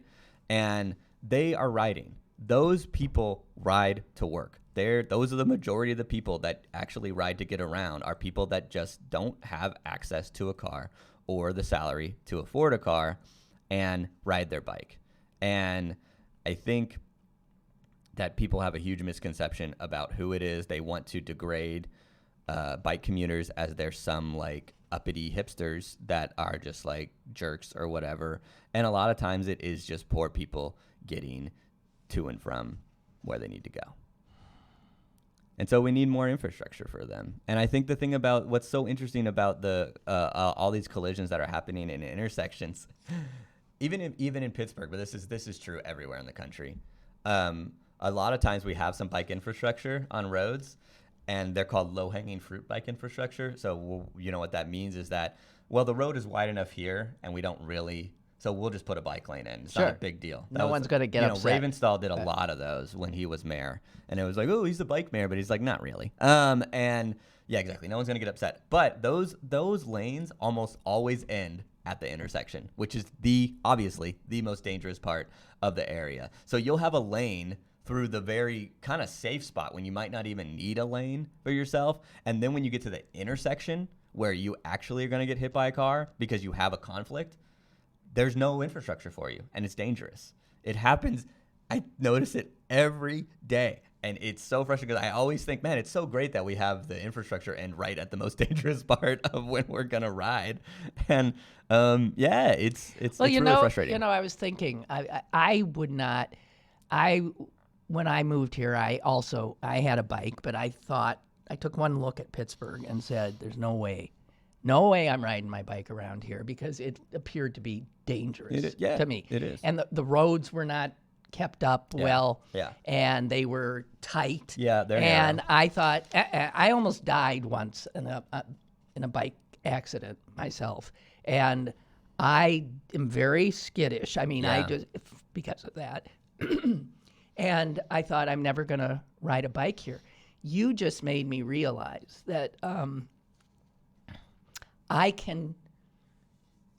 And they are riding. Those people ride to work. Those are the majority of the people that actually ride to get around, are people that just don't have access to a car or the salary to afford a car and ride their bike. And I think that people have a huge misconception about who it is. They want to degrade bike commuters as they're some like uppity hipsters that are just like jerks or whatever. And a lot of times it is just poor people getting to and from where they need to go. And so we need more infrastructure for them. And I think the thing about what's so interesting about the all these collisions that are happening in intersections, even in Pittsburgh, but this is true everywhere in the country. A lot of times we have some bike infrastructure on roads, and they're called low-hanging fruit bike infrastructure. So you know what that means is that, well, the road is wide enough here, and we don't really. So we'll just put a bike lane in. It's not a big deal. No one's going to get upset. Ravenstall did a lot of those when he was mayor. And it was like, oh, he's the bike mayor, but he's like, not really. And yeah, exactly. No one's going to get upset. But those lanes almost always end at the intersection, which is obviously the most dangerous part of the area. So you'll have a lane through the very kind of safe spot when you might not even need a lane for yourself. And then when you get to the intersection where you actually are going to get hit by a car because you have a conflict, there's no infrastructure for you, and it's dangerous. It happens. I notice it every day. And it's so frustrating because I always think, man, it's so great that we have the infrastructure and right at the most dangerous part of when we're gonna ride. And yeah, it's really frustrating. I was thinking, I would not. When I moved here, I had a bike, but I took one look at Pittsburgh and said, "There's no way I'm riding my bike around here," because it appeared to be dangerous to me. It is. And the roads were not kept up well, Yeah. and they were tight. Yeah, they're and narrow. I thought I almost died once in a bike accident myself, and I am very skittish. I mean, I Yeah. just because of that, and I thought I'm never gonna ride a bike here. You just made me realize that I can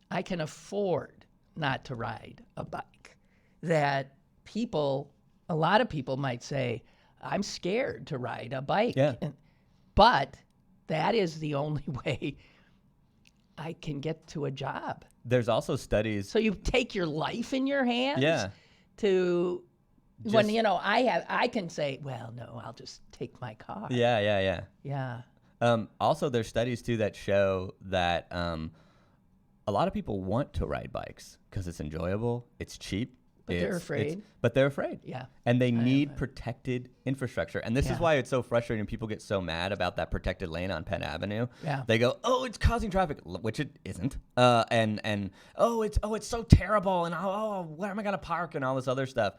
afford not to ride a bike. That a lot of people might say, I'm scared to ride a bike. Yeah. But that is the only way I can get to a job. There's also studies. So you take your life in your hands Yeah. to when I can say, well, no, I'll just take my car. Yeah. Yeah. Also, there's studies too that show that a lot of people want to ride bikes because it's enjoyable, it's cheap. But they're afraid. But they're afraid. Yeah. And they need protected infrastructure. And this is Yeah. why it's so frustrating. People get so mad about that protected lane on Penn Avenue. Yeah. They go, "Oh, it's causing traffic," which it isn't. And it's so terrible. And where am I gonna park and all this other stuff.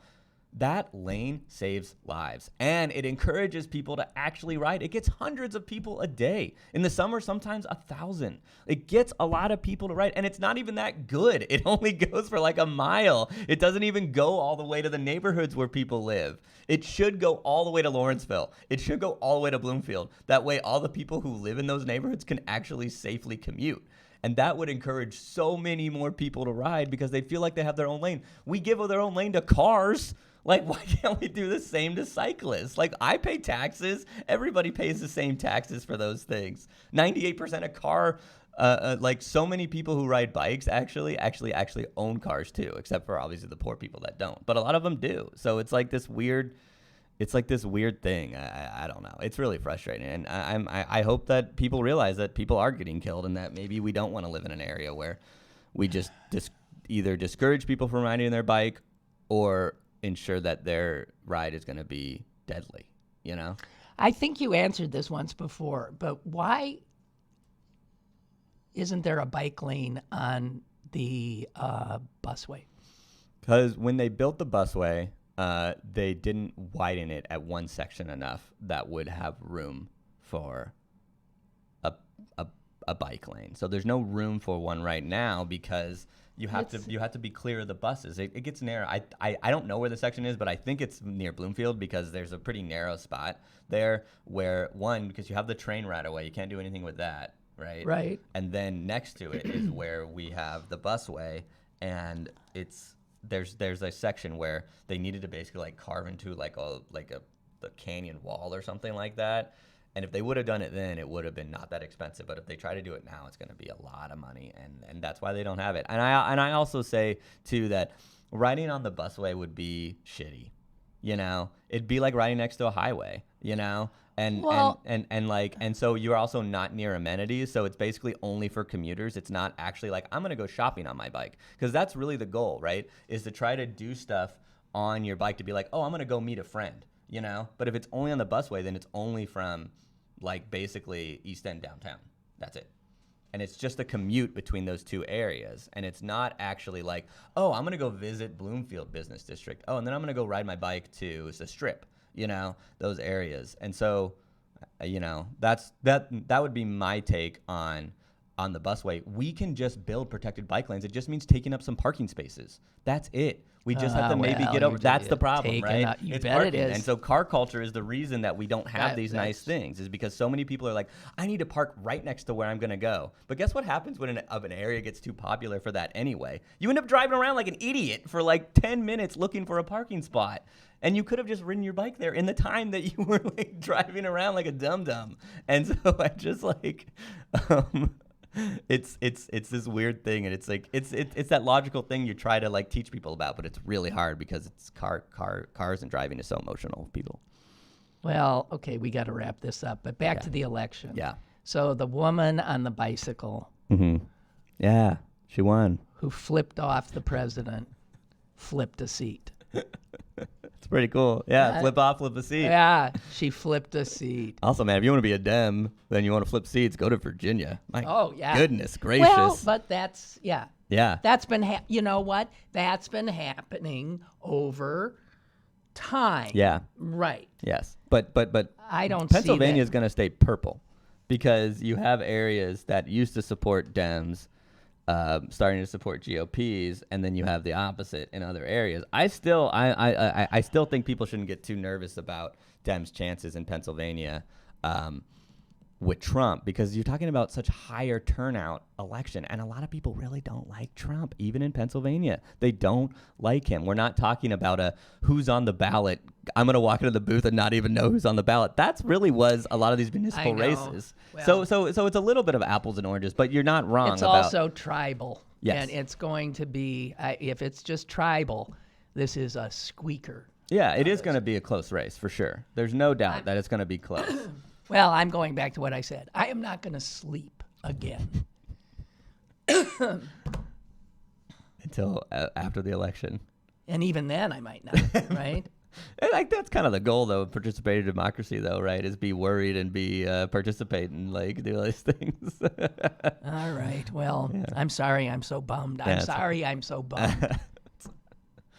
That lane saves lives, and it encourages people to actually ride. It gets hundreds of people a day. In the summer, sometimes 1,000. It gets a lot of people to ride, and it's not even that good. It only goes for like a mile. It doesn't even go all the way to the neighborhoods where people live. It should go all the way to Lawrenceville. It should go all the way to Bloomfield. That way, all the people who live in those neighborhoods can actually safely commute. And that would encourage so many more people to ride because they feel like they have their own lane. We give their own lane to cars. Like, why can't we do the same to cyclists? Like, I pay taxes. Everybody pays the same taxes for those things. 98% of car, like so many people who ride bikes actually own cars too, except for obviously the poor people that don't. But a lot of them do. So it's like this weird thing. I don't know. It's really frustrating. And I hope that people realize that people are getting killed and that maybe we don't want to live in an area where we just either discourage people from riding their bike or ensure that their ride is going to be deadly, I think you answered this once before, but why isn't there a bike lane on the busway? Because when they built the busway, they didn't widen it at one section enough that would have room for a bike lane. So there's no room for one right now because you have to be clear of the buses. It gets narrow. I don't know where the section is, but I think it's near Bloomfield because there's a pretty narrow spot there where because you have the train right away, you can't do anything with that, right? Right. And then next to it is where we have the busway, and there's a section where they needed to basically like carve into the canyon wall or something like that. And if they would have done it then, it would have been not that expensive. But if they try to do it now, it's going to be a lot of money, and that's why they don't have it. And I also say too that riding on the busway would be shitty. It'd be like riding next to a highway. And so you're also not near amenities. So it's basically only for commuters. It's not actually like I'm going to go shopping on my bike, because that's really the goal, right? Is to try to do stuff on your bike to be like, oh, I'm going to go meet a friend. But if it's only on the busway, then it's only from like basically East End downtown. That's it. And it's just a commute between those two areas. And it's not actually like, oh, I'm going to go visit Bloomfield Business District. Oh, and then I'm going to go ride my bike to the Strip, those areas. And so, that would be my take on the busway. We can just build protected bike lanes. It just means taking up some parking spaces. That's it. We just have to maybe get over. That's the problem, right? It's parking. It is. And so car culture is the reason that we don't have these nice things, is because so many people are like, I need to park right next to where I'm going to go. But guess what happens when an area gets too popular for that anyway? You end up driving around like an idiot for like 10 minutes looking for a parking spot. And you could have just ridden your bike there in the time that you were like driving around like a dum-dum. And so I just like... It's this weird thing, and it's like it's that logical thing you try to like teach people about, but it's really hard because it's cars and driving is so emotional with people. Well, okay, we got to wrap this up. But back to the election. Yeah. So the woman on the bicycle Yeah, she won. who flipped off the president flipped a seat. It's pretty cool. Yeah, flip off, flip a seat. Yeah, she flipped a seat. Also, man, if you want to be a Dem, then you want to flip seats, go to Virginia. My goodness gracious. Well, but that's, yeah. That's been, you know what? That's been happening over time. Yeah. Right. Yes. But I don't see Pennsylvania is that. going to stay purple because you have areas that used to support Dems starting to support GOPs, and then you have the opposite in other areas. I still think people shouldn't get too nervous about Dems' chances in Pennsylvania with Trump, because you're talking about such higher turnout election, and a lot of people really don't like Trump, even in Pennsylvania. They don't like him. We're not talking about a who's on the ballot. I'm going to walk into the booth and not even know who's on the ballot. That's really was a lot of these municipal races. Well, so it's a little bit of apples and oranges, but you're not wrong. It's about, also tribal. Yes. And it's going to be, if it's just tribal, this is a squeaker. Yeah, it is going to be a close race for sure. There's no doubt that it's going to be close. Well, I'm going back to what I said. I am not going to sleep again. Until after the election. And even then, I might not, right? And like that's kind of the goal, though, of participative democracy, though, right? Is be worried and be participate and like do those things. All right. Well, I'm sorry. I'm so bummed. I'm sorry. I'm so bummed.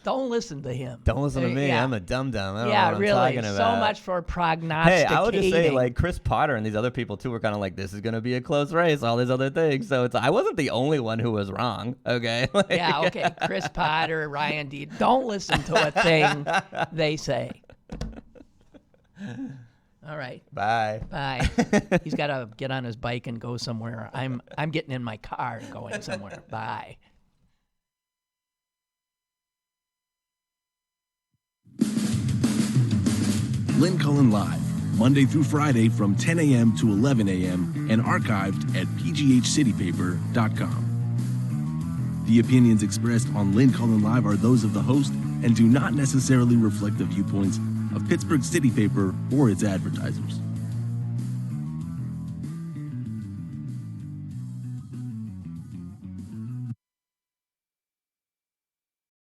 Don't listen to him. Don't listen to me. Yeah. I'm a dum-dum. I don't know what really. I'm talking about. So much for prognosticating. Hey, I would just say, like, Chris Potter and these other people, too, were kind of like, this is going to be a close race, all these other things. So I wasn't the only one who was wrong, okay? Yeah, okay. Chris Potter, Ryan D. Don't listen to a thing they say. All right. Bye. Bye. He's got to get on his bike and go somewhere. I'm getting in my car and going somewhere. Bye. Lynn Cullen Live, Monday through Friday from 10 a.m. to 11 a.m. and archived at pghcitypaper.com. The opinions expressed on Lynn Cullen Live are those of the host and do not necessarily reflect the viewpoints of Pittsburgh City Paper or its advertisers.